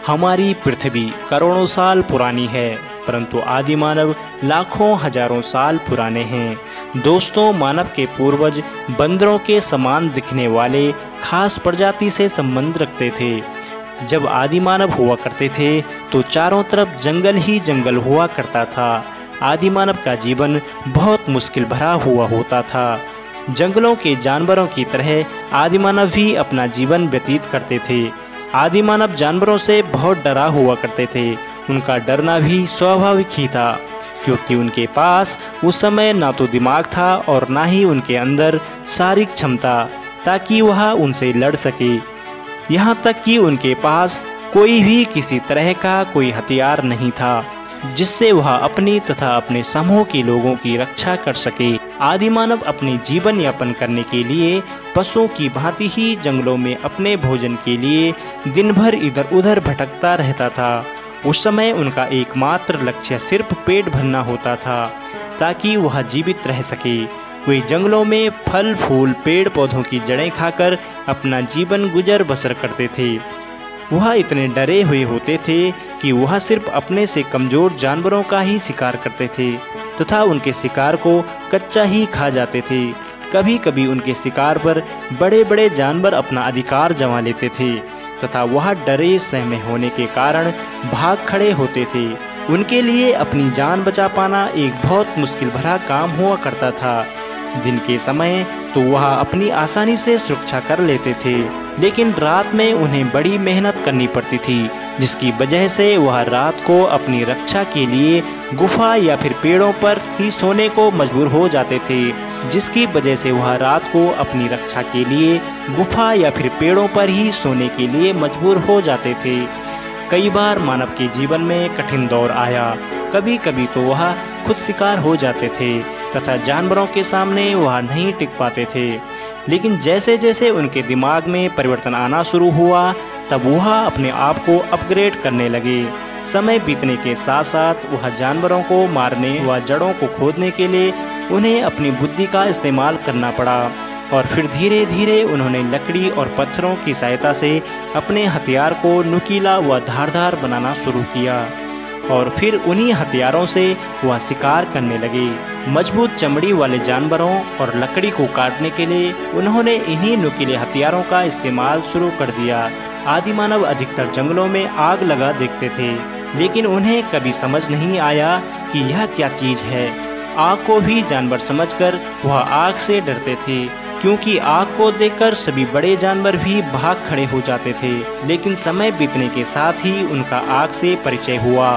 हमारी पृथ्वी करोड़ों साल पुरानी है, परंतु आदि मानव लाखों हजारों साल पुराने हैं। दोस्तों, मानव के पूर्वज बंदरों के समान दिखने वाले खास प्रजाति से संबंध रखते थे। जब आदि मानव हुआ करते थे तो चारों तरफ जंगल ही जंगल हुआ करता था। आदि मानव का जीवन बहुत मुश्किल भरा हुआ होता था। जंगलों के जानवरों की तरह आदि मानव भी अपना जीवन व्यतीत करते थे। आदि मानव जानवरों से बहुत डरा हुआ करते थे। उनका डरना भी स्वाभाविक ही था, क्योंकि उनके पास उस समय ना तो दिमाग था और ना ही उनके अंदर शारीरिक क्षमता ताकि वह उनसे लड़ सके। यहाँ तक कि उनके पास कोई भी किसी तरह का कोई हथियार नहीं था जिससे वह अपनी तथा अपने समूह के लोगों की रक्षा कर सके। आदि मानव अपने जीवन यापन करने के लिए पशुओं की भांति ही जंगलों में अपने भोजन के लिए दिन भर इधर उधर भटकता रहता था। उस समय उनका एकमात्र लक्ष्य सिर्फ पेट भरना होता था ताकि वह जीवित रह सके। वे जंगलों में फल फूल पेड़ पौधों की जड़ें खाकर अपना जीवन गुजर बसर करते थे। वह इतने डरे हुए होते थे कि वह सिर्फ अपने से कमज़ोर जानवरों का ही शिकार करते थे तथा उनके शिकार को कच्चा ही खा जाते थे। कभी कभी उनके शिकार पर बड़े बड़े जानवर अपना अधिकार जमा लेते थे तथा वह डरे सहमे होने के कारण भाग खड़े होते थे। उनके लिए अपनी जान बचा पाना एक बहुत मुश्किल भरा काम हुआ करता था। दिन के समय तो वह अपनी आसानी से सुरक्षा कर लेते थे, लेकिन रात में उन्हें बड़ी मेहनत करनी पड़ती थी, जिसकी वजह से वह रात को अपनी रक्षा के लिए गुफा या फिर पेड़ों पर ही सोने को मजबूर हो जाते थे। जिसकी वजह से वह रात को अपनी रक्षा के लिए गुफा या फिर पेड़ों पर ही सोने के लिए मजबूर हो जाते थे। कई बार मानव के जीवन में कठिन दौर आया। कभी कभी तो वह खुद शिकार हो जाते थे तथा जानवरों के सामने वह नहीं टिक पाते थे। लेकिन जैसे जैसे उनके दिमाग में परिवर्तन आना शुरू हुआ, तब वह अपने आप को अपग्रेड करने लगे। समय बीतने के साथ साथ वह जानवरों को मारने व जड़ों को खोदने के लिए उन्हें अपनी बुद्धि का इस्तेमाल करना पड़ा और फिर धीरे धीरे उन्होंने लकड़ी और पत्थरों की सहायता से अपने हथियार को नुकीला व धारदार बनाना शुरू किया और फिर उन्हीं हथियारों से वह शिकार करने लगे। मजबूत चमड़ी वाले जानवरों और लकड़ी को काटने के लिए उन्होंने इन्हीं नुकीले हथियारों का इस्तेमाल शुरू कर दिया। आदि मानव अधिकतर जंगलों में आग लगा देखते थे, लेकिन उन्हें कभी समझ नहीं आया कि यह क्या चीज़ है। आग को भी जानवर समझकर वह आग से डरते थे, क्योंकि आग को देखकर सभी बड़े जानवर भी भाग खड़े हो जाते थे। लेकिन समय बीतने के साथ ही उनका आग से परिचय हुआ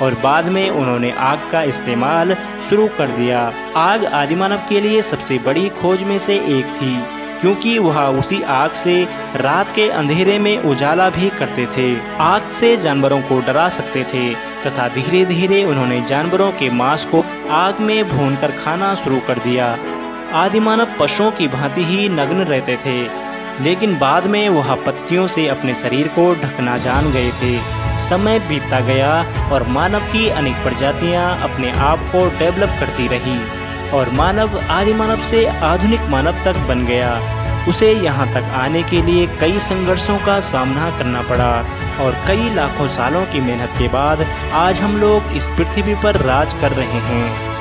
और बाद में उन्होंने आग का इस्तेमाल शुरू कर दिया। आग आदिमानव के लिए सबसे बड़ी खोज में से एक थी, क्योंकि वह उसी आग से रात के अंधेरे में उजाला भी करते थे। आग से जानवरों को डरा सकते थे तथा धीरे धीरे उन्होंने जानवरों के मांस को आग में भूनकर खाना शुरू कर दिया। आदिमानव पशुओं की भांति ही नग्न रहते थे, लेकिन बाद में वह पत्तियों से अपने शरीर को ढकना जान गए थे। समय बीतता गया और मानव की अनेक प्रजातियां अपने आप को डेवलप करती रही और मानव आदिमानव से आधुनिक मानव तक बन गया। उसे यहाँ तक आने के लिए कई संघर्षों का सामना करना पड़ा और कई लाखों सालों की मेहनत के बाद आज हम लोग इस पृथ्वी पर राज कर रहे हैं।